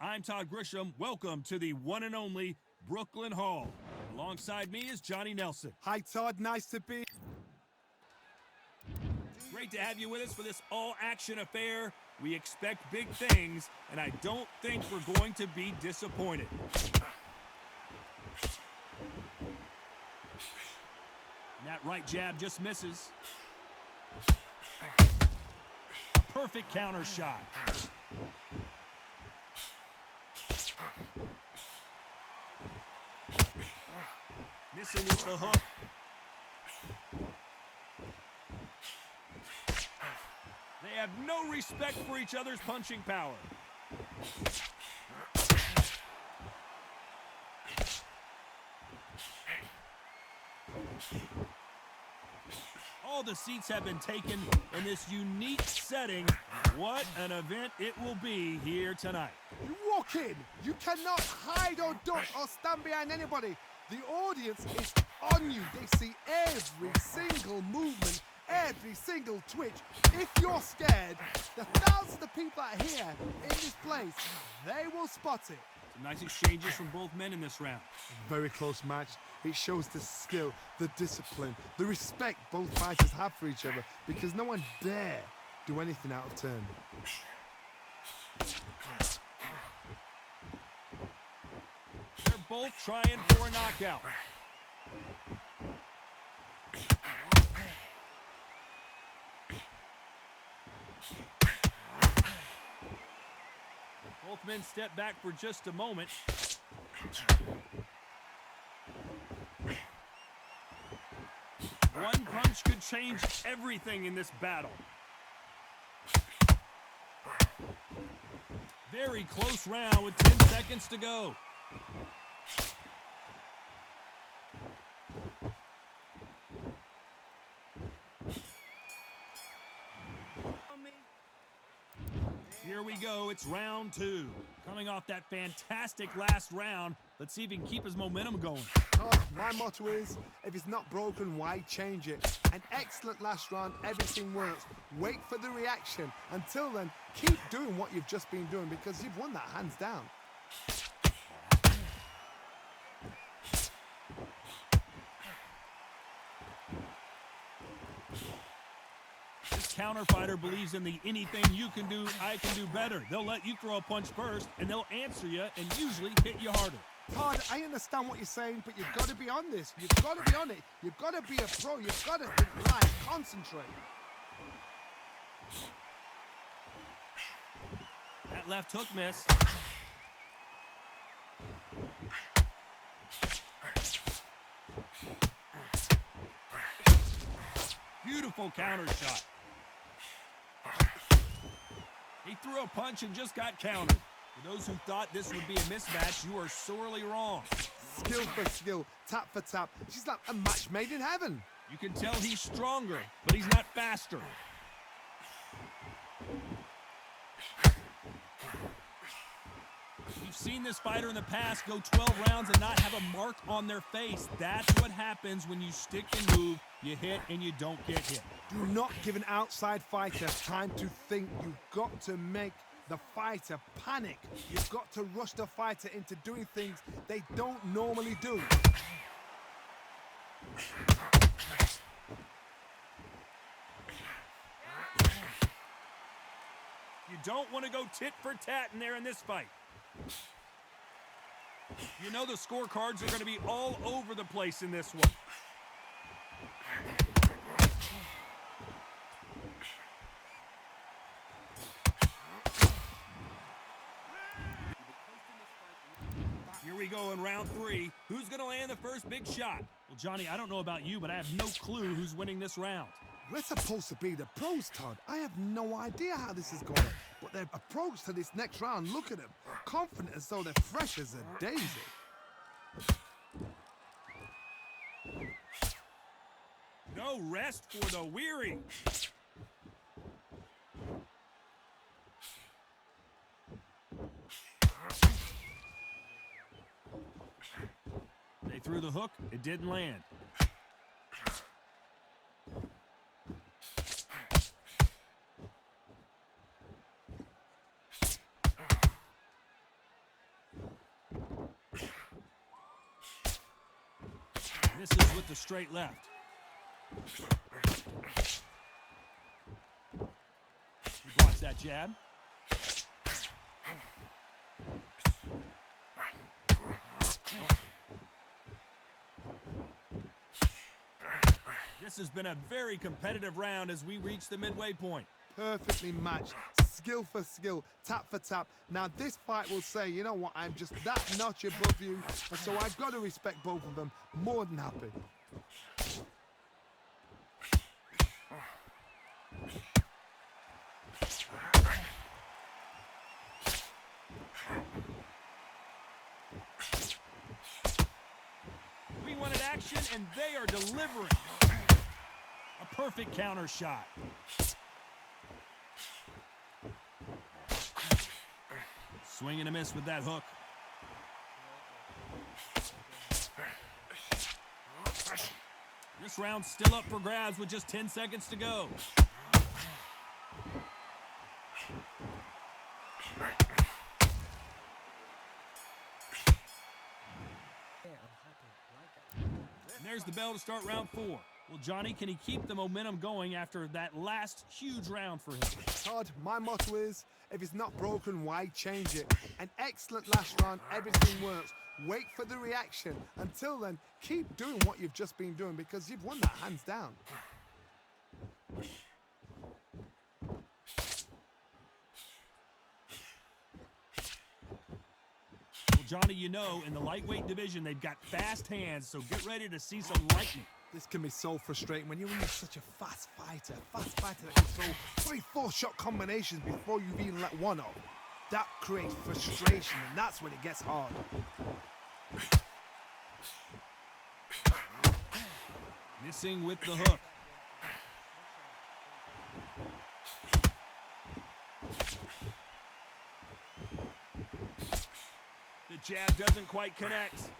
I'm Todd Grisham. Welcome to the one and only Brooklyn Hall. Alongside me is Johnny Nelson. Hi, Todd. Nice to be. Great to have you with us for this all-action affair. We expect big things, and I don't think we're going to be disappointed. And that right jab just misses. A perfect counter shot. Missing with the hook. They have no respect for each other's punching power. All the seats have been taken in this unique setting. What an event it will be here tonight. You walk in, you cannot hide or duck or stand behind anybody. The audience is on you. They see every single movement, every single twitch. If you're scared, the thousands of people that are here in this place, they will spot it. Some nice exchanges from both men in this round. Very close match. It shows the skill, the discipline, the respect both fighters have for each other, because no one dare do anything out of turn. They're both trying for a knockout. Both men step back for just a moment. One punch could change everything in this battle. Very close round with 10 seconds to go. Here we go, it's round two. Coming off that fantastic last round, let's see if he can keep his momentum going. Oh, my motto is, if it's not broken, why change it? An excellent last round, everything works. Wait for the reaction. Until then, keep doing what you've just been doing, because you've won that hands down. Counter fighter believes in the anything you can do, I can do better. They'll let you throw a punch first, and they'll answer you and usually hit you harder. Todd, I understand what you're saying, but you've got to be on this. You've got to be on it. You've got to be a pro. You've got to think live, concentrate. That left hook miss. Beautiful counter shot. He threw a punch and just got countered. For those who thought this would be a mismatch, you are sorely wrong. Skill for skill, tap for tap. She's like a match made in heaven. You can tell he's stronger, but he's not faster. We've seen this fighter in the past go 12 rounds and not have a mark on their face. That's what happens when you stick and move, you hit and you don't get hit. Do not give an outside fighter time to think. You've got to make the fighter panic. You've got to rush the fighter into doing things they don't normally do. You don't want to go tit for tat in there in this fight. You know the scorecards are going to be all over the place in this one. Here we go in round three. Who's going to land the first big shot? Well, Johnny, I don't know about you, but I have no clue who's winning this round. We're supposed to be the pros, Todd. I have no idea how this is going. But their approach to this next round, look at them. Confident as though they're fresh as a daisy. No rest for the weary. They threw the hook. It didn't land. Misses with the straight left. He blocks that jab. This has been a very competitive round as we reach the midway point. Perfectly matched, skill for skill, tap for tap. Now this fight will say, you know what, I'm just that notch above you, and so I've got to respect both of them. More than happy. We wanted action, and they are delivering. A perfect counter shot. Swing and a miss with that hook. This round's still up for grabs with just 10 seconds to go. And there's the bell to start round 4. Well, Johnny, can he keep the momentum going after that last huge round for him? Todd, my motto is, if it's not broken, why change it? An excellent last round, everything works. Wait for the reaction. Until then, keep doing what you've just been doing because you've won that hands down. Well, Johnny, you know, in the lightweight division, they've got fast hands, so get ready to see some lightning. This can be so frustrating when you're such a fast fighter that can throw 3-4 shot combinations before you've even let one off. That creates frustration, and that's when it gets hard. Missing with the hook. The jab doesn't quite connect.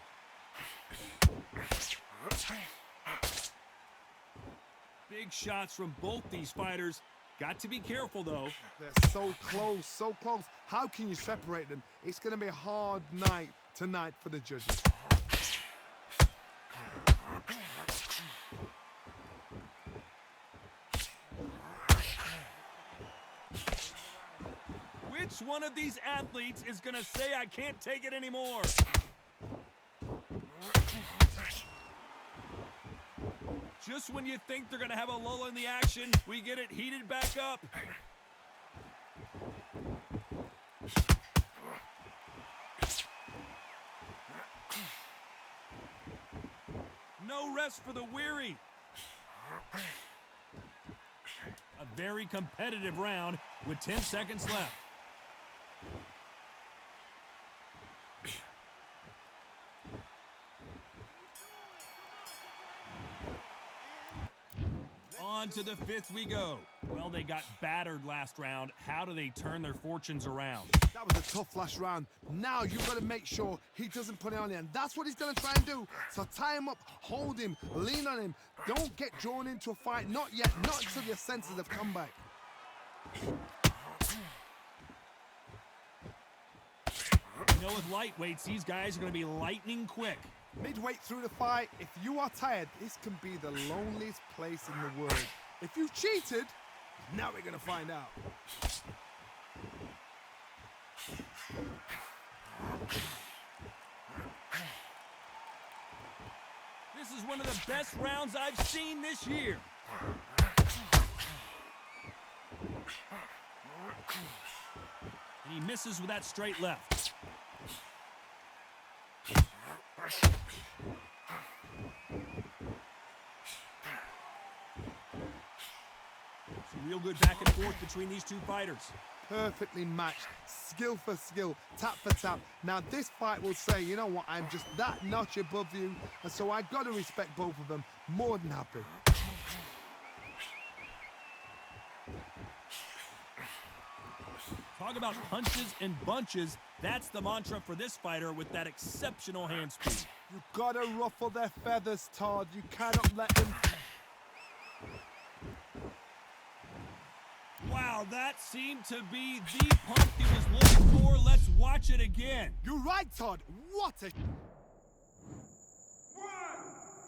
Big shots from both these fighters. Got to be careful, though. They're so close, so close. How can you separate them? It's going to be a hard night tonight for the judges. Which one of these athletes is going to say, I can't take it anymore? Just when you think they're going to have a lull in the action, we get it heated back up. No rest for the weary. A very competitive round with 10 seconds left. On to the 5th we go. Well, they got battered last round. How do they turn their fortunes around? That was a tough last round. Now you've got to make sure he doesn't put it on you, and that's what he's going to try and do. So tie him up, hold him, lean on him. Don't get drawn into a fight. Not yet. Not until your senses have come back. You know, with lightweights, these guys are going to be lightning quick. Midweight through the fight, if you are tired, this can be the loneliest place in the world. If you cheated, now we're going to find out. This is one of the best rounds I've seen this year. And he misses with that straight left. It's a real good back and forth between these two fighters. Perfectly matched, skill for skill, tap for tap. Now this fight will say, you know what, I'm just that notch above you, and so I've got to respect both of them. More than happy. Talk about punches and bunches. That's the mantra for this fighter with that exceptional hand speed. You gotta ruffle their feathers, Todd. You cannot let them. Wow, that seemed to be the punch he was looking for. Let's watch it again. You're right, Todd. What a... 1,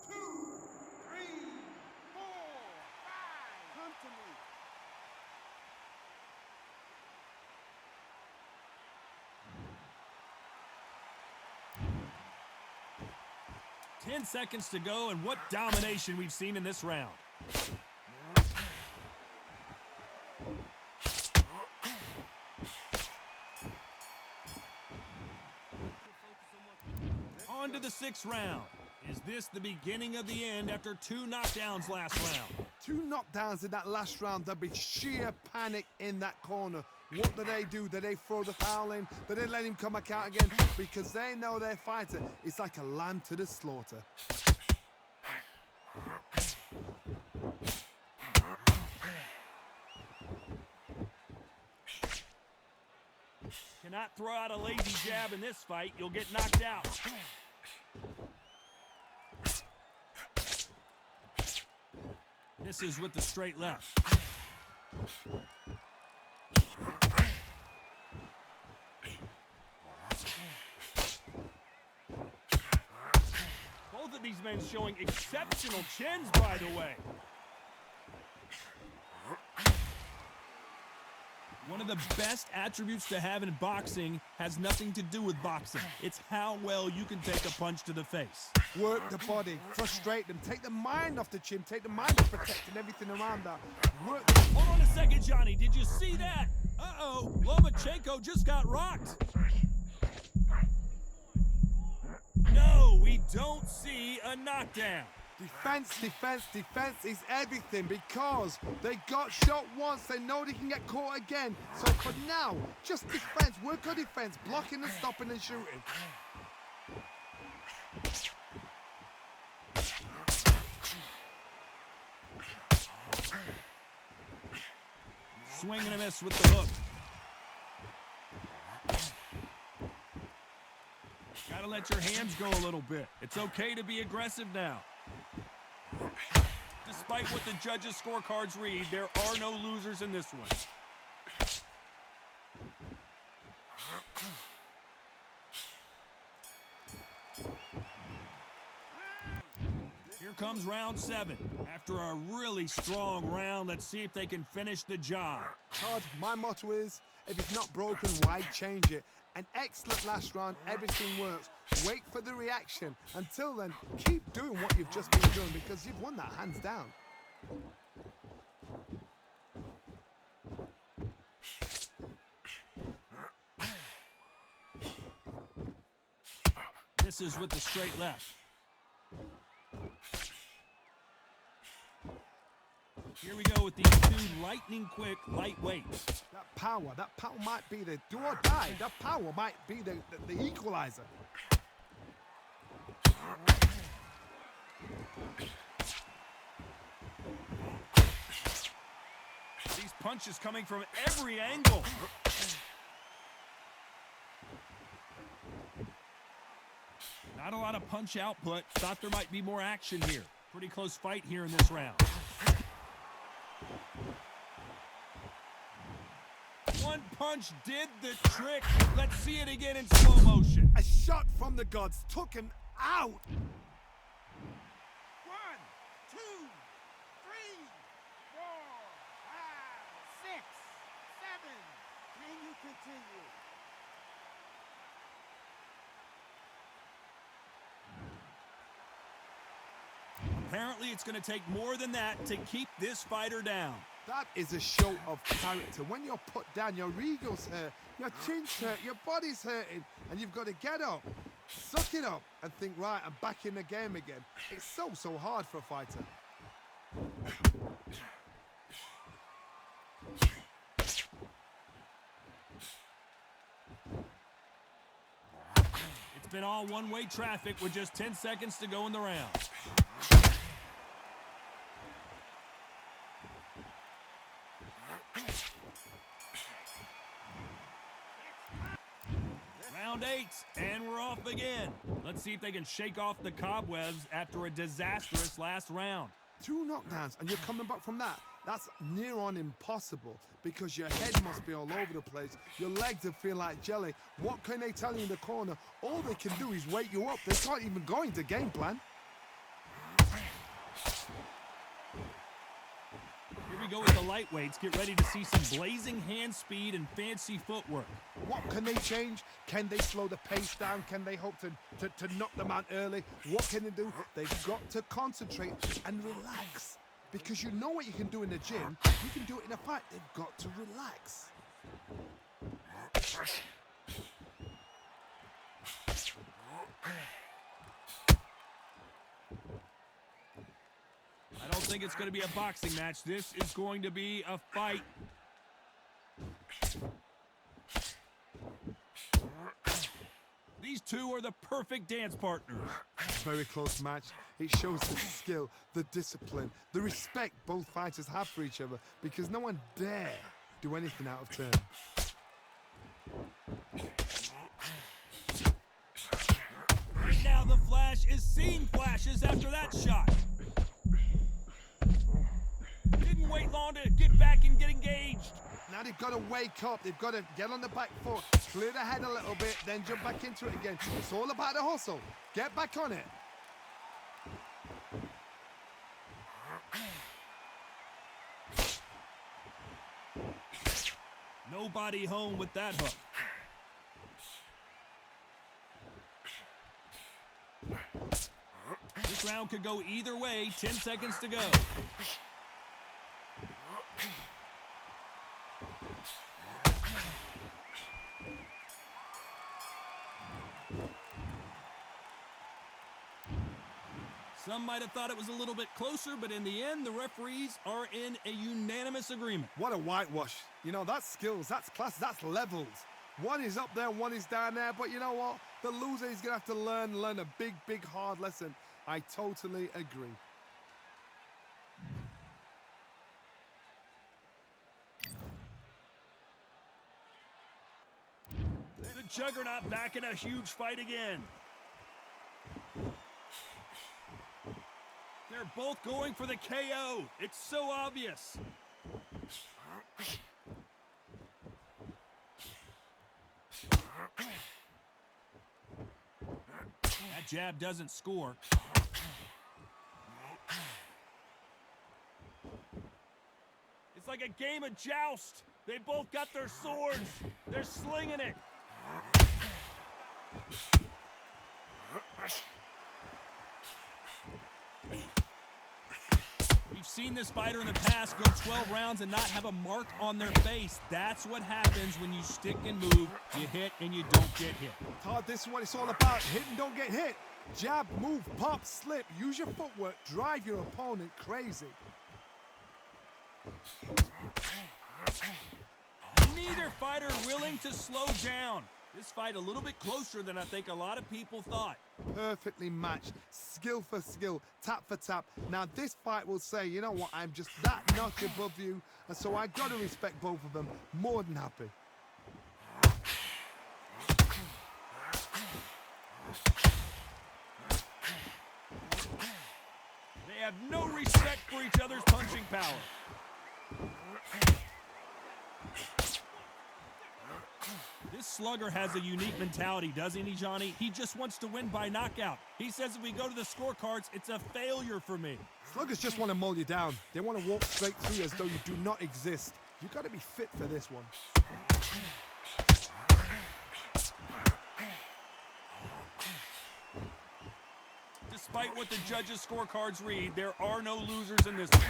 2, 10 seconds to go, and what domination we've seen in this round. On to the 6th round. Is this the beginning of the end after 2 knockdowns last round? 2 knockdowns in that last round. There'll be sheer panic in that corner. What do they do? Do they throw the foul in? Do they let him come back out again? Because they know their fighter is like a lamb to the slaughter. Cannot throw out a lazy jab in this fight. You'll get knocked out. Misses with the straight left. Both of these men showing exceptional chins, by the way. One of the best attributes to have in boxing has nothing to do with boxing. It's how well you can take a punch to the face. Work the body, frustrate them, take the mind off the chin, take the mind off protecting everything around that. Work. Hold on a second, Johnny. Did you see that? Uh-oh. Lomachenko just got rocked. No, we don't see a knockdown. Defense, defense, defense is everything because they got shot once. They know they can get caught again. So for now, just defense. Work on defense, blocking and stopping and shooting. Swing and a miss with the hook. Gotta let your hands go a little bit. It's okay to be aggressive now. Despite what the judges' scorecards read, there are no losers in this one. Here comes round 7. After a really strong round, let's see if they can finish the job. Todd, my motto is, if it's not broken, why change it? An excellent last round, everything works. Wait for the reaction. Until then, keep doing what you've just been doing because you've won that hands down. Misses with the straight left. Here we go with these 2 lightning-quick lightweights. That power might be the do or die. That power might be the equalizer. These punches coming from every angle. Not a lot of punch output. Thought there might be more action here. Pretty close fight here in this round. One punch did the trick. Let's see it again in slow motion. A shot from the gods took him out. 1, 2, 3, 4, 5, 6, 7. Can you continue? Apparently, it's going to take more than that to keep this fighter down. That is a show of character. When you're put down, your ego's hurt, your chin's hurt, your body's hurting, and you've got to get up, suck it up, and think, right, I'm back in the game again. It's so hard for a fighter. It's been all one-way traffic with just 10 seconds to go in the round. Round 8, and we're off again. Let's see if they can shake off the cobwebs after a disastrous last round. 2 knockdowns, and you're coming back from that. That's near on impossible because your head must be all over the place. Your legs will feel like jelly. What can they tell you in the corner? All they can do is wake you up. They can't even go into game plan. Here we go with the lightweights, get ready to see some blazing hand speed and fancy footwork. What can they change? Can they slow the pace down? Can they hope to knock them out early? What can they do? They've got to concentrate and relax. Because you know what you can do in the gym, you can do it in a fight. They've got to relax. I don't think it's going to be a boxing match. This is going to be a fight. These two are the perfect dance partners. Very close match. It shows the skill, the discipline, the respect both fighters have for each other because no one dare do anything out of turn. Right now the Flash is seeing flashes after that shot. Didn't wait long to get back and get engaged. Now they've got to wake up. They've got to get on the back foot, clear the head a little bit, then jump back into it again. It's all about the hustle. Get back on it. Nobody home with that hook. This round could go either way. 10 seconds to go. Some might have thought it was a little bit closer, but in the end, the referees are in a unanimous agreement. What a whitewash. You know, that's skills, that's class, that's levels. One is up there, one is down there, but you know what? The loser is going to have to learn a big, big, hard lesson. I totally agree. The Juggernaut back in a huge fight again. They're both going for the KO. It's so obvious. That jab doesn't score. It's like a game of joust. They both got their swords. They're slinging it. We've seen this fighter in the past go 12 rounds and not have a mark on their face. That's what happens when you stick and move. You hit and you don't get hit. Todd, this is what it's all about. Hit and don't get hit. Jab, move, pop, slip. Use your footwork. Drive your opponent crazy. Neither fighter willing to slow down. This fight a little bit closer than I think a lot of people thought. Perfectly matched, skill for skill, tap for tap. Now this fight will say, you know what, I'm just that notch above you, and so I got to respect both of them. More than happy. They have no respect for each other's punching power. This slugger has a unique mentality, doesn't he, Johnny? He just wants to win by knockout. He says if we go to the scorecards, it's a failure for me. Sluggers just want to mull you down. They want to walk straight through you as though you do not exist. You got to be fit for this one. Despite what the judges' scorecards read, there are no losers in this one.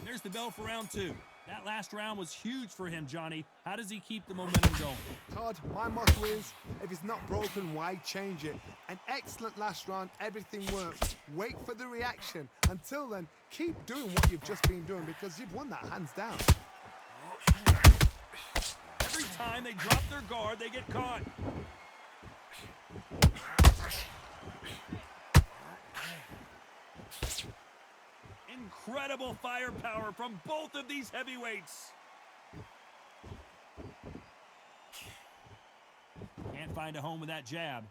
There's the bell for round two. That last round was huge for him, Johnny. How does he keep the momentum going? Todd, my motto is, if it's not broken, why change it? An excellent last round, everything works. Wait for the reaction. Until then, keep doing what you've just been doing because you've won that hands down. Every time they drop their guard, they get caught. Incredible firepower from both of these heavyweights. Can't find a home with that jab.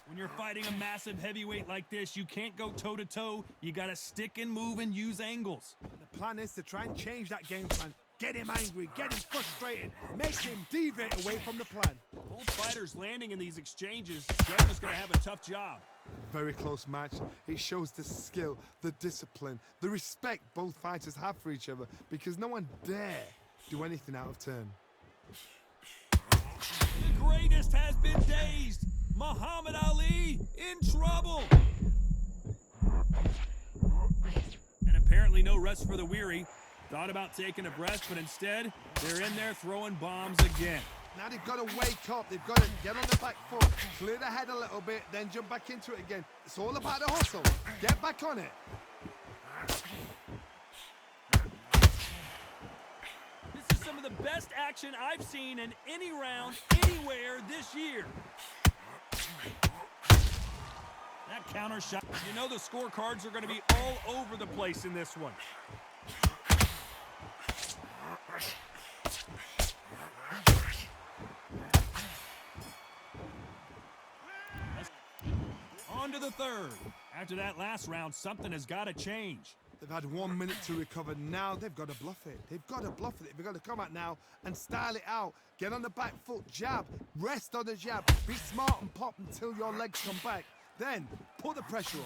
When you're fighting a massive heavyweight like this, you can't go toe-to-toe. You gotta stick and move and use angles. The plan is to try and change that game plan. Get him angry, get him frustrated, make him deviate away from the plan. Both fighters landing in these exchanges. Joe is gonna have a tough job. Very close match. It shows the skill, the discipline, the respect both fighters have for each other, because no one dare do anything out of turn. The greatest has been dazed. Muhammad Ali in trouble. And apparently no rest for the weary. Thought about taking a breath, but instead, they're in there throwing bombs again. Now they've got to wake up. They've got to get on the back foot, clear the head a little bit, then jump back into it again. It's all about the hustle. Get back on it. This is some of the best action I've seen in any round, anywhere this year. That counter shot. You know the scorecards are going to be all over the place in this one. On to the third. After that last round, something has got to change. They've had 1 minute to recover. Now they've got to bluff it. They've got to bluff it. They've got to come out now and style it out. Get on the back foot, jab, rest on the jab. Be smart and pop until your legs come back. Then put the pressure on.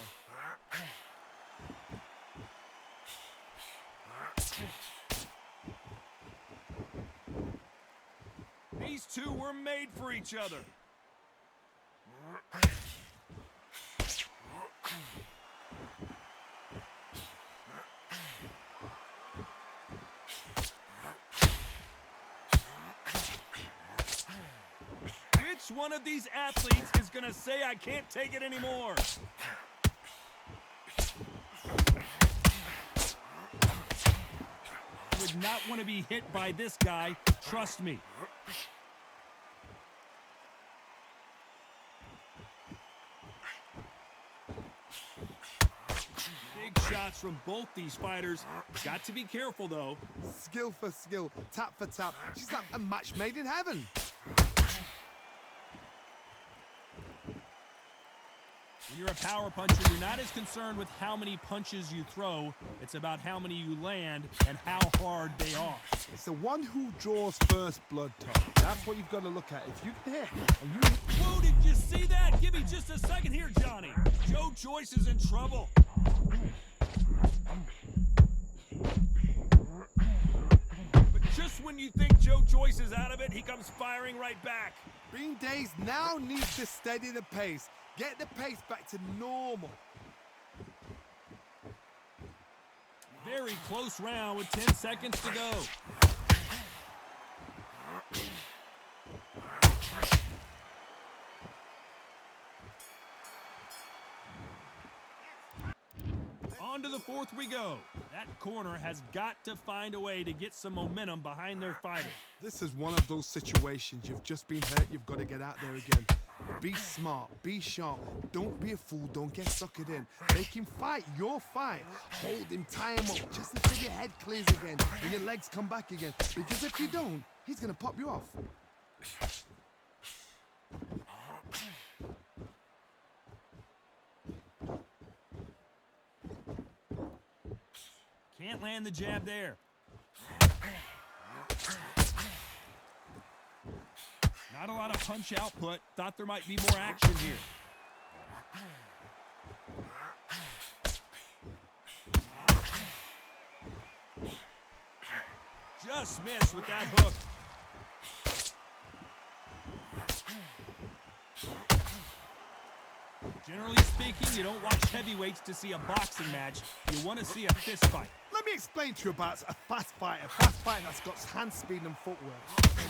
These two were made for each other. Which one of these athletes is going to say, I can't take it anymore? Would not want to be hit by this guy, trust me. Big shots from both these fighters. Got to be careful, though. Skill for skill, tap for tap. She's like a match made in heaven. When you're a power puncher, you're not as concerned with how many punches you throw. It's about how many you land and how hard they are. It's the one who draws first blood, Tom. That's what you've got to look at. If you can hit and you... Whoa, did you see that? Give me just a second here, Johnny. Joe Joyce is in trouble. But just when you think Joe Joyce is out of it, he comes firing right back. Being dazed now needs to steady the pace. Get the pace back to normal. Very close round with 10 seconds to go. On to the fourth we go. That corner has got to find a way to get some momentum behind their fighter. This is one of those situations. You've just been hurt. You've got to get out there again. Be smart. Be sharp. Don't be a fool. Don't get suckered in. Make him fight your fight. Hold him. Tie him up just until your head clears again and your legs come back again. Because if you don't, he's going to pop you off. Can't land the jab there. Not a lot of punch output. Thought there might be more action here. Just missed with that hook. Generally speaking, you don't watch heavyweights to see a boxing match. You want to see a fist fight. Let me explain to you about a fast fighter. Fast fighter that's got hand speed and footwork.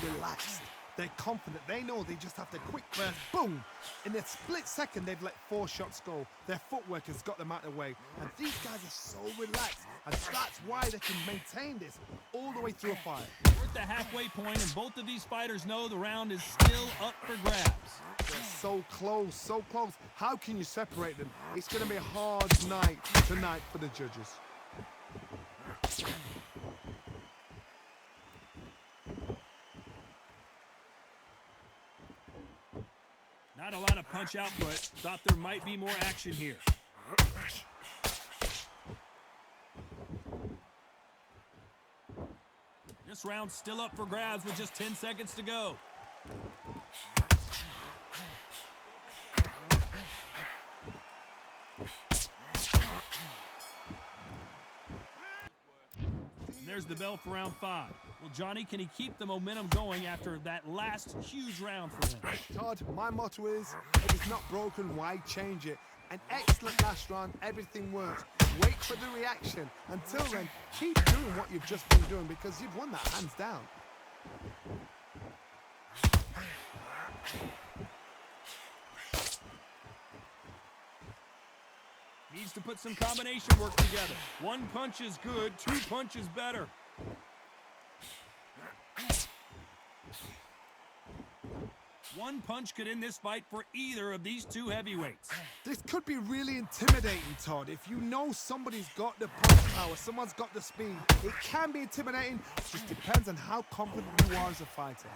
They're relaxed. They're confident. They know they just have to quick burst, boom. In a split second, they've let 4 shots go. Their footwork has got them out of the way. And these guys are so relaxed. And that's why they can maintain this all the way through a fight. We're at the halfway point, and both of these fighters know the round is still up for grabs. They're so close, so close. How can you separate them? It's going to be a hard night tonight for the judges. Not a lot of punch output. Thought there might be more action here. This round's still up for grabs with just 10 seconds to go. And there's the bell for round 5. Well, Johnny, can he keep the momentum going after that last huge round for him? Todd, my motto is, if it's not broken, why change it? An excellent last round, everything works. Wait for the reaction. Until then, keep doing what you've just been doing because you've won that hands down. Needs to put some combination work together. One punch is good, 2 punches better. One punch could end this fight for either of these two heavyweights. This could be really intimidating, Todd. If you know somebody's got the punch power, someone's got the speed, it can be intimidating. It just depends on how confident you are as a fighter.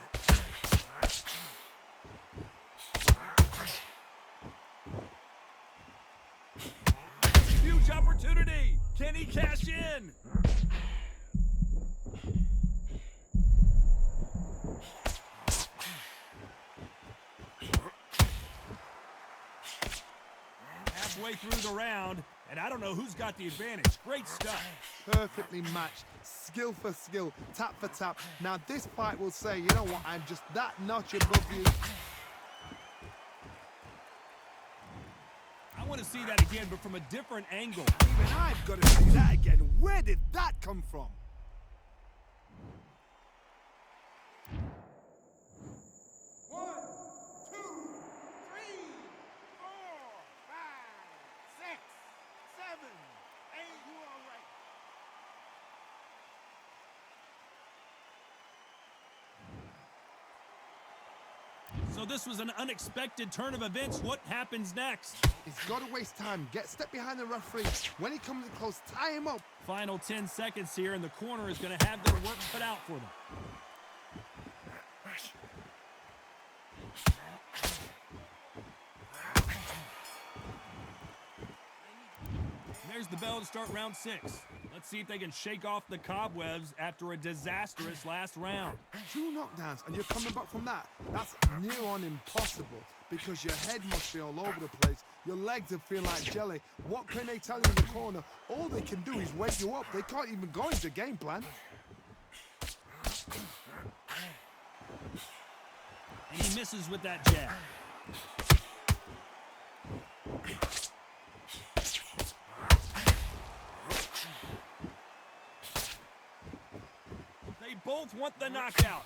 Huge opportunity. Can he cash in? Halfway through the round, and I don't know who's got the advantage. Great stuff. Perfectly matched, skill for skill, tap for tap. Now this fight will say, you know what, I'm just that notch above you. I want to see that again, but from a different angle. Even I've got to see that again. Where did that come from? So this was an unexpected turn of events. What happens next? He's got to waste time. Step behind the referee. When he comes in close, tie him up. Final 10 seconds here, and the corner is going to have their work cut out for them. There's the bell to start round 6. Let's see if they can shake off the cobwebs after a disastrous last round. 2 knockdowns, and you're coming back from that. That's near on impossible because your head must be all over the place. Your legs will feel like jelly. What can they tell you in the corner? All they can do is wake you up. They can't even go into game plan. And he misses with that jab. They both want the knockout.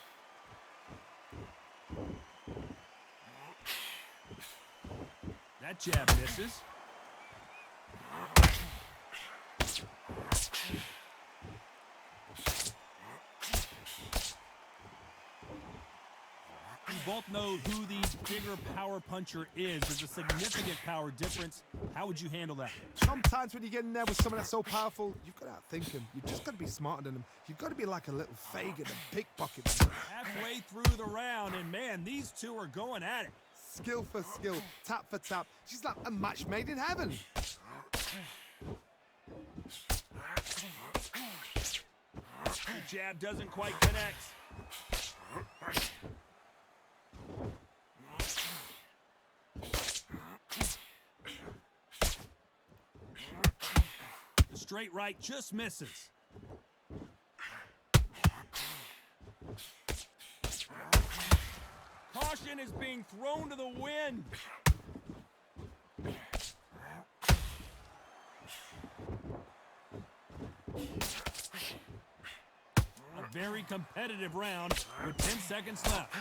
That jab misses. We both know who the bigger power puncher is. There's a significant power difference. How would you handle that? Sometimes when you get in there with someone that's so powerful, you've got to outthink him. You've just got to be smarter than him. You've got to be like a little Fagin and pickpocket. Halfway through the round, and man, these two are going at it. Skill for skill, tap for tap. She's like a match made in heaven. The jab doesn't quite connect. The straight right just misses. Caution is being thrown to the wind. A very competitive round with 10 seconds left.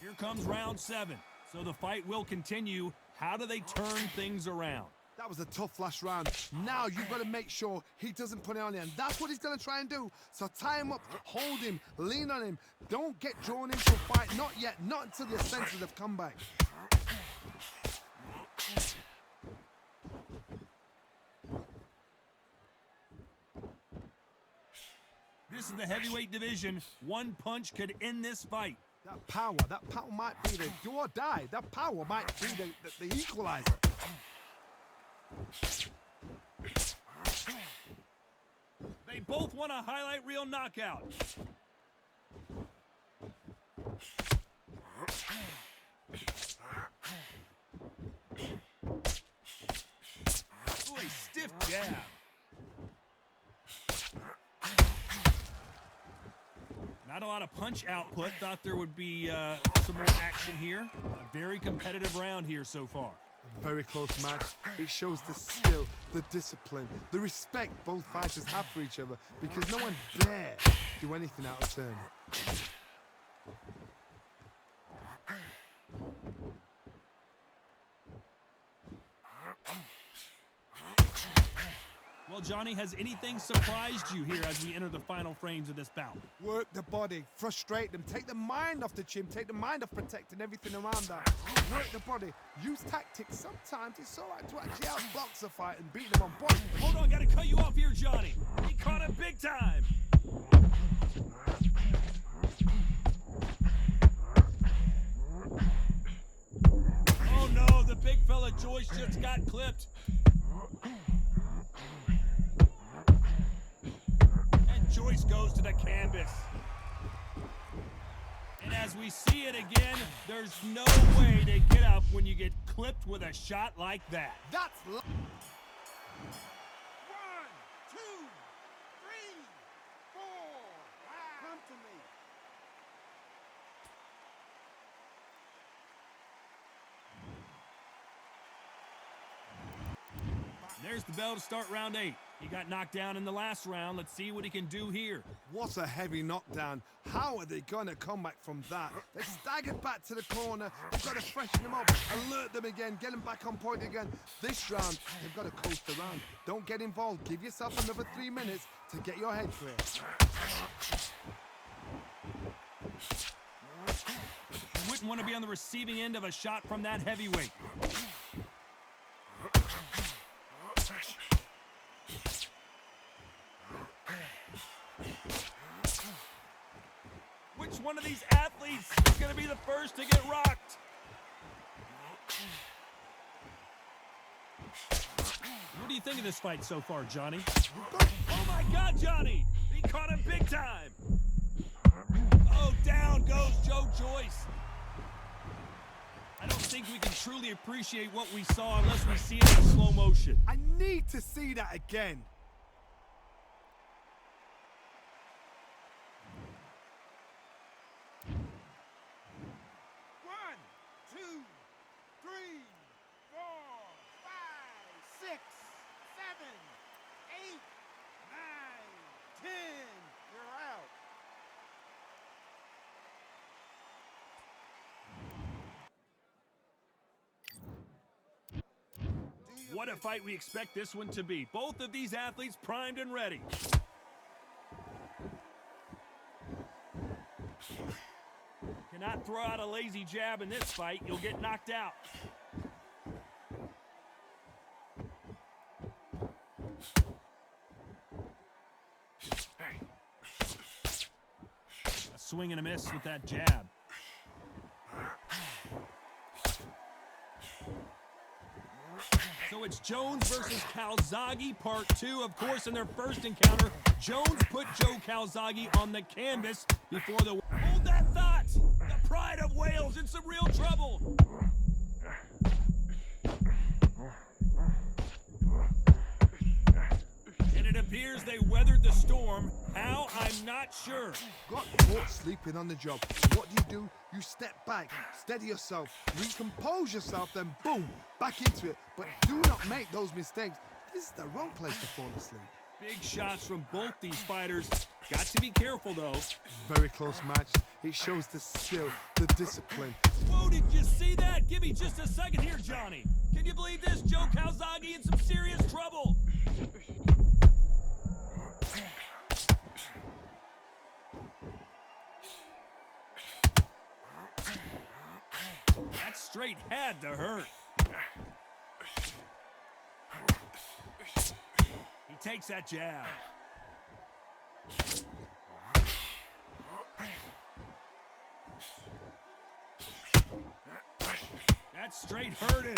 Here comes round 7. So the fight will continue. How do they turn things around? That was a tough last round. Now you've got to make sure he doesn't put it on you, and that's what he's going to try and do. So tie him up, hold him, lean on him. Don't get drawn into a fight. Not yet. Not until your senses have come back. This is the heavyweight division. One punch could end this fight. That power might be the do or die. That power might be the equalizer. They both want a highlight reel knockout. Ooh, a stiff jab. Not a lot of punch output. Thought there would be some more action here. A very competitive round here so far. A very close match. It shows the skill, the discipline, the respect both fighters have for each other because no one dare do anything out of turn. Well, Johnny, has anything surprised you here as we enter the final frames of this bout? Work the body, frustrate them, take the mind off the chin, take the mind off protecting everything around that. Work the body, use tactics. Sometimes it's all right to actually outbox a fight and beat them on body. Hold on, gotta cut you off here, Johnny. He caught him big time. Oh no, the big fella Joyce just got clipped. Joyce goes to the canvas. And as we see it again, there's no way to get up when you get clipped with a shot like that. That's 1, 2, 3, 4. Come to me. There's the bell to start round 8. He got knocked down in the last round. Let's see what he can do here. What a heavy knockdown. How are they going to come back from that? They staggered back to the corner. They've got to freshen them up, alert them again, get them back on point again. This round, they've got to coast around. Don't get involved. Give yourself another 3 minutes to get your head clear. You wouldn't want to be on the receiving end of a shot from that heavyweight. Which one of these athletes is going to be the first to get rocked? What do you think of this fight so far, Johnny? Oh my God, Johnny! He caught him big time! Oh, down goes Joe Joyce. I don't think we can truly appreciate what we saw unless we see it in slow motion. I need to see that again. What a fight we expect this one to be. Both of these athletes primed and ready. Cannot throw out a lazy jab in this fight. You'll get knocked out. A swing and a miss with that jab. So it's Jones versus Calzaghe, part 2. Of course, in their first encounter, Jones put Joe Calzaghe on the canvas before the... Hold that thought! The pride of Wales in some real trouble! And it appears they weathered the storm. How? I'm not sure. Got caught sleeping on the job. What do? You step back, steady yourself, recompose yourself, then boom, back into it. But do not make those mistakes. This is the wrong place to fall asleep. Big shots from both these fighters. Got to be careful, though. Very close match. It shows the skill, the discipline. Whoa, did you see that? Give me just a second here, Johnny. Can you believe this? Joe Calzaghe in some serious trouble. That straight had to hurt. He takes that jab. That's straight hurting.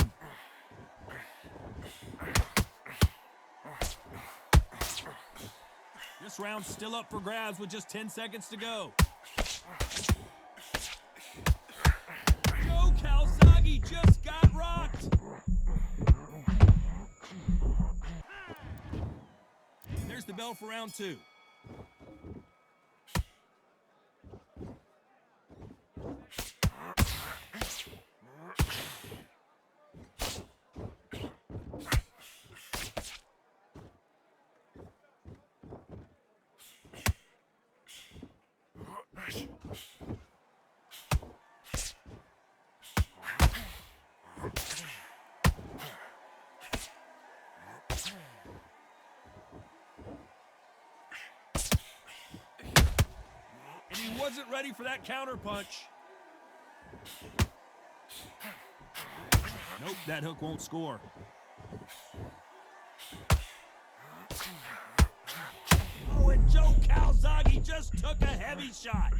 This round's still up for grabs with just 10 seconds to go. Joe Calzaghe just got rocked. There's the bell for round 2. And he wasn't ready for that counter punch. Nope, that hook won't score. Oh, and Joe Calzaghe just took a heavy shot.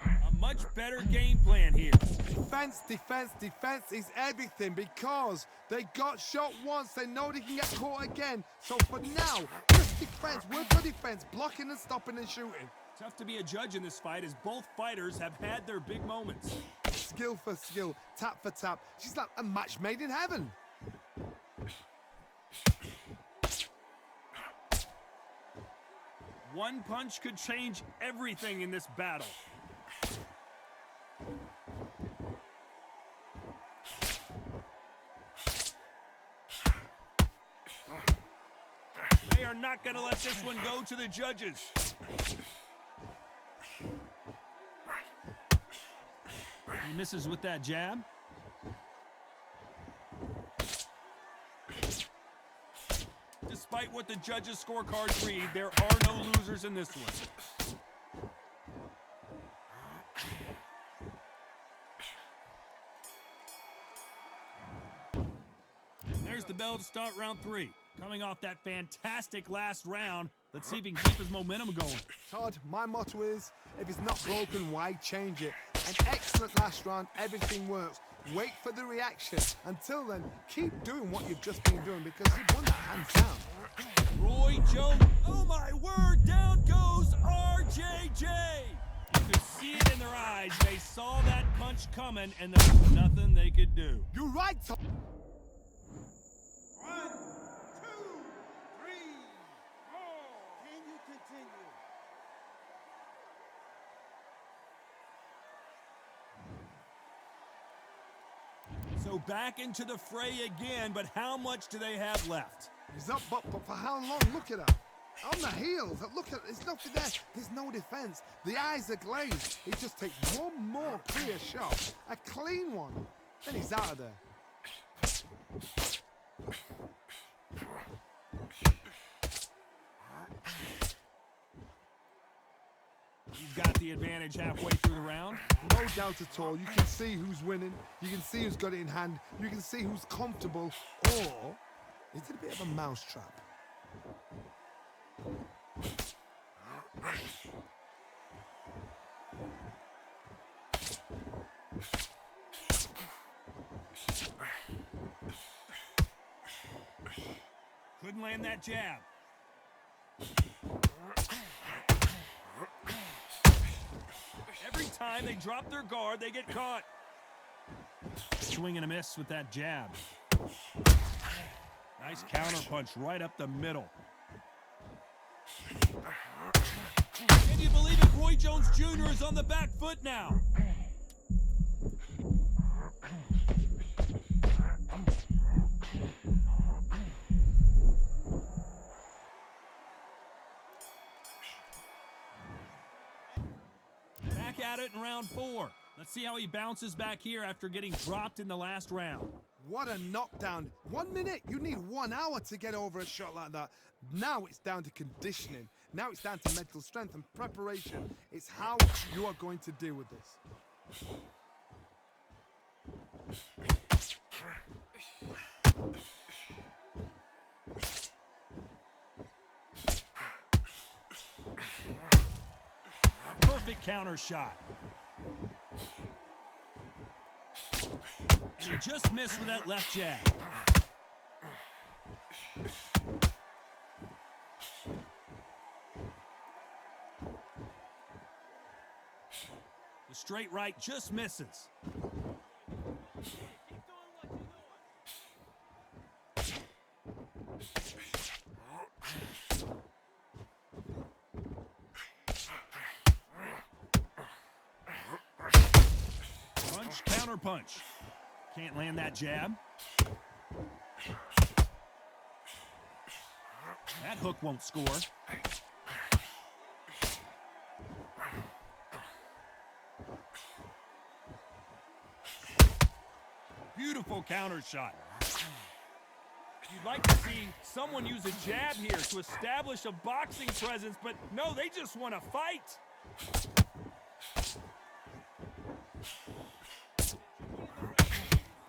A much better game plan here. Defense, defense, defense is everything because they got shot once. They know they can get caught again. So for now, just defense, work for defense, blocking and stopping and shooting. Tough to be a judge in this fight as both fighters have had their big moments. Skill for skill, tap for tap. She's like a match made in heaven. One punch could change everything in this battle. They are not going to let this one go to the judges. He misses with that jab. Despite what the judges' scorecards read, there are no losers in this one. There's the bell to start round 3. Coming off that fantastic last round, let's see if he can keep his momentum going. Todd, my motto is, if it's not broken, why change it? An excellent last round, everything works. Wait for the reaction. Until then, keep doing what you've just been doing because you've won that hands down. Roy Jones, oh my word, down goes RJJ. You could see it in their eyes. They saw that punch coming and there was nothing they could do. You're right, Todd. 1, 2, 3, 4. Can you continue? So back into the fray again, but how much do they have left? He's up, but for how long? Look at her. On the heels. Look at, there's nothing there. There's no defense. The eyes are glazed. It just takes one more clear shot. A clean one. Then he's out of there. He's got the advantage halfway through the round. No doubt at all. You can see who's winning. You can see who's got it in hand. You can see who's comfortable. Or is it a bit of a mousetrap? Couldn't land that jab. Every time they drop their guard, they get caught. Swing and a miss with that jab. Nice counter punch right up the middle. Can you believe it? Roy Jones Jr. is on the back foot now. Back at it in round 4. Let's see how he bounces back here after getting dropped in the last round. What a knockdown. 1 minute. You need 1 hour to get over a shot like that. Now it's down to conditioning. Now it's down to mental strength and preparation. It's how you are going to deal with this. counter shot. And he just missed with that left jab. The straight right just misses. Punch, counter punch. Can't land that jab. That hook won't score. Beautiful counter shot. You'd like to see someone use a jab here to establish a boxing presence, but no, they just want to fight.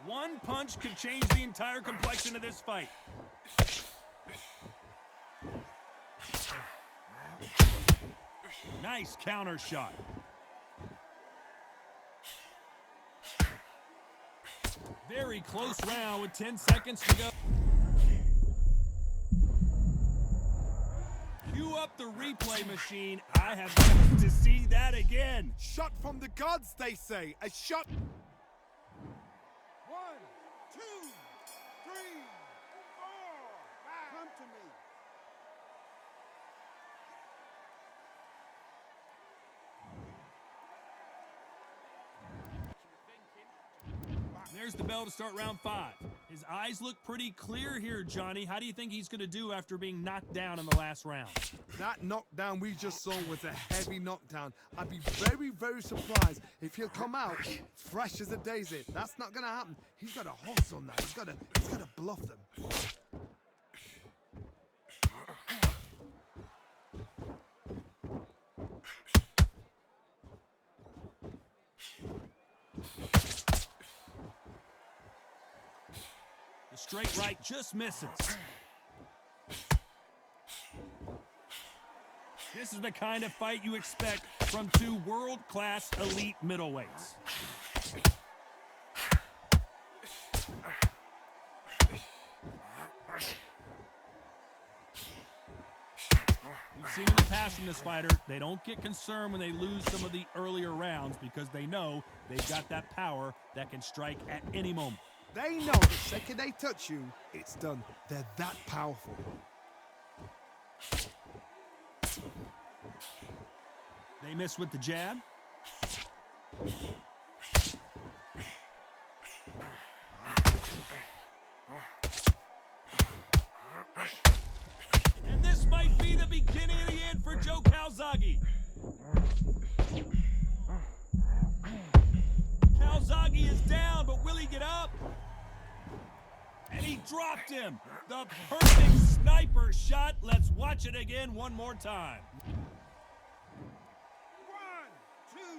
One punch could change the entire complexion of this fight. Nice counter shot. Very close round with 10 seconds to go. Cue up the replay machine. I have got to see that again. Shot from the gods, they say. A shot. 1, 2, 3, 4, 5. Come to me. There's the bell to start round 5. His eyes look pretty clear here, Johnny. How do you think he's going to do after being knocked down in the last round? That knockdown we just saw was a heavy knockdown. I'd be very, very surprised if he'll come out fresh as a daisy. That's not going to happen. He's got a horse on that. He's got to bluff them. The straight right just misses. This is the kind of fight you expect from two world-class elite middleweights. We've seen in the past from this fighter, they don't get concerned when they lose some of the earlier rounds because they know they've got that power that can strike at any moment. They know the second they touch you, it's done. They're that powerful. They miss with the jab. And this might be the beginning of the end for Joe Calzaghe. Calzaghe is down, but will he get up? And he dropped him. The perfect sniper shot. Let's watch it again one more time. 1, 2, 3,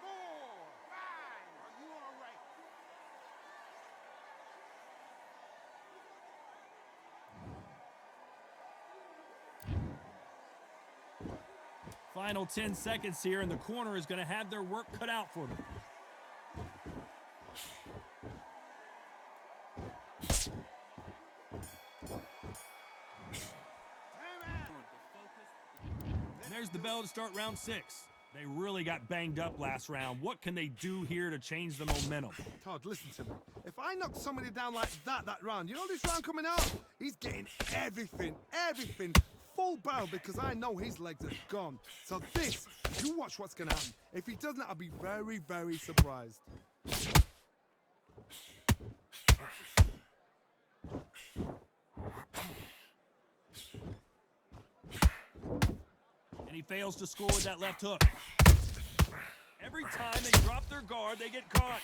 4, 5. Are you all right? Final 10 seconds here, and the corner is going to have their work cut out for them. There's the bell to start round 6. They really got banged up last round. What can they do here to change the momentum? Todd, listen to me. If I knock somebody down like that round, you know this round coming out? He's getting everything, full barrel because I know his legs are gone. So this, you watch what's going to happen. If he doesn't, I'll be very, very surprised. And he fails to score with that left hook. Every time they drop their guard, they get caught.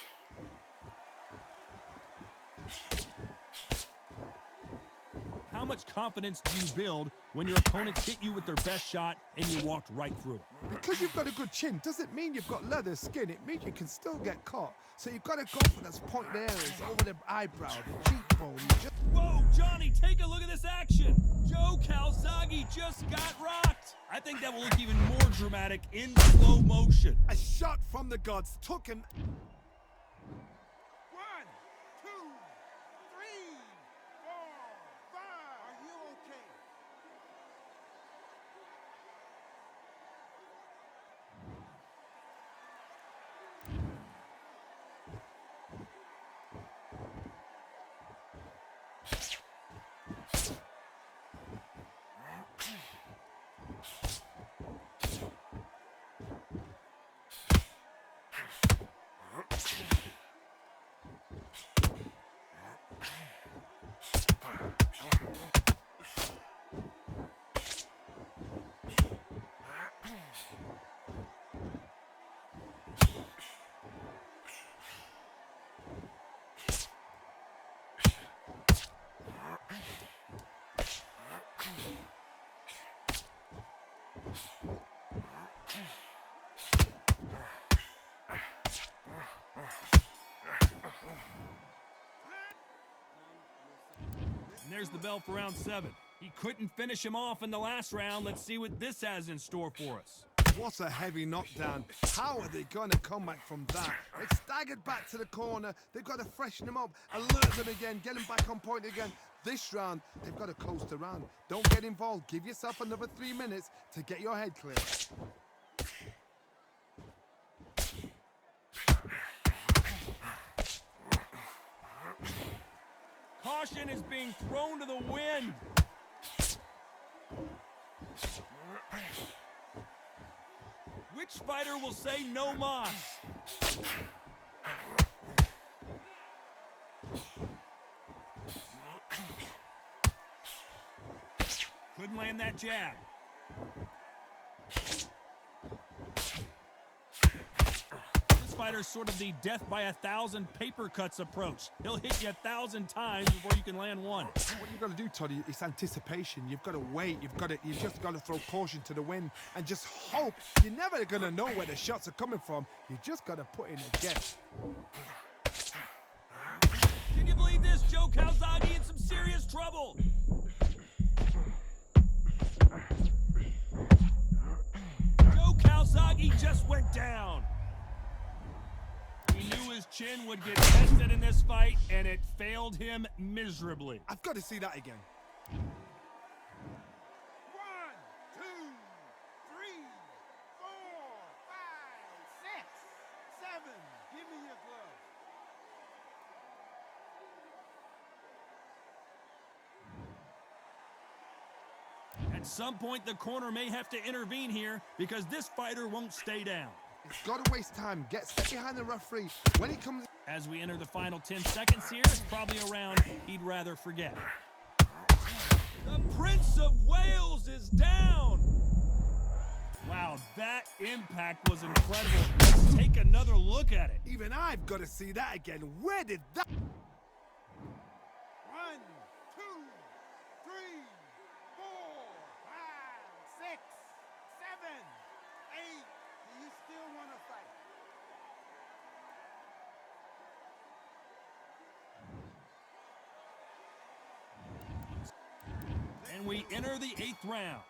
How much confidence do you build when your opponents hit you with their best shot and you walked right through it? Because you've got a good chin doesn't mean you've got leather skin. It means you can still get caught. So you've got to go for those pointed areas over the eyebrow, the cheekbone. Whoa, Johnny, take a look at this action. Joe Calzaghe just got rocked. I think that will look even more dramatic in slow motion. A shot from the gods took him. 1, 2, 3, 4, 5. Are you okay? And there's the bell for round 7. He couldn't finish him off in the last round. Let's see what this has in store for us. What a heavy knockdown. How are they going to come back from that? They've staggered back to the corner. They've got to freshen them up, alert them again, get them back on point again. This round, they've got to coast around. Don't get involved. Give yourself another 3 minutes to get your head clear. Caution is being thrown to the wind. Which fighter will say no mas? Couldn't land that jab. This fighter's sort of the death by 1,000 paper cuts approach. He'll hit you 1,000 times before you can land one. What you've got to do, Toddy, is anticipation. You've got to wait. You just got to throw caution to the wind and just hope. You're never going to know where the shots are coming from. You just got to put in a guess. Can you believe this? Joe Calzaghe in some serious trouble. Joe Calzaghe just went down. He knew his chin would get tested in this fight, and it failed him miserably. I've got to see that again. 1, 2, 3, 4, 5, 6, 7. Give me your glove. At some point, the corner may have to intervene here because this fighter won't stay down. It's got to waste time. Get set behind the referee. When he comes... As we enter the final 10 seconds here, it's probably a round he'd rather forget. The Prince of Wales is down! Wow, that impact was incredible. Let's take another look at it. Even I've got to see that again. Where did that... 1, 2, 3, 4, 5, 6, 7, 8. Do you still want to fight? And we enter the 8th round.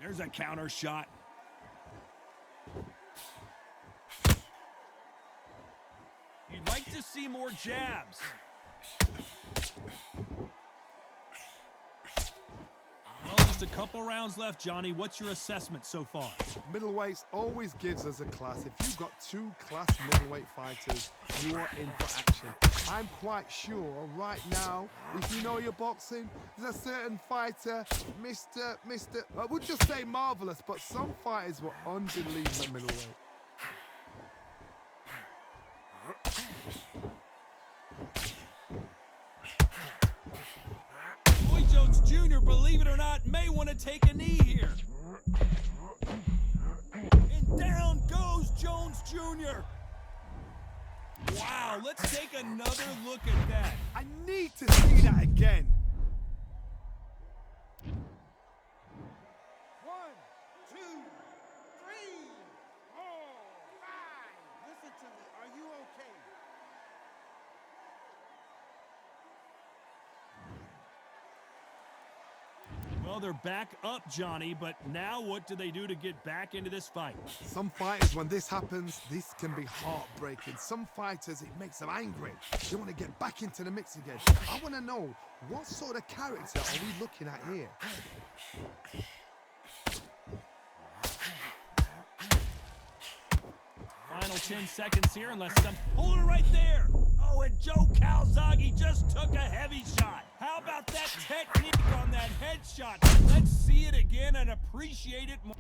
There's a counter shot. You'd like to see more jabs. Well, just a couple rounds left, Johnny. What's your assessment so far? Middleweights always gives us a class. If you've got 2 class middleweight fighters, you are in for action. I'm quite sure right now, if you know your boxing, there's a certain fighter, I would just say marvelous, but some fighters were unbelievable middleweight. Jr., believe it or not, may want to take a knee here. And down goes Jones Jr. Wow, let's take another look at that. I need to see that again. 1, 2, 3, 4, 5. Listen to me. Are you okay? Well, they're back up, Johnny, but now what do they do to get back into this fight? Some fighters, when this happens, this can be heartbreaking. Some fighters, it makes them angry. They want to get back into the mix again. I want to know, what sort of character are we looking at here? Final 10 seconds here, unless some... Hold it right there! Oh, and Joe Calzaghe just took a heavy shot. How about that technique on that headshot? Let's see it again and appreciate it more.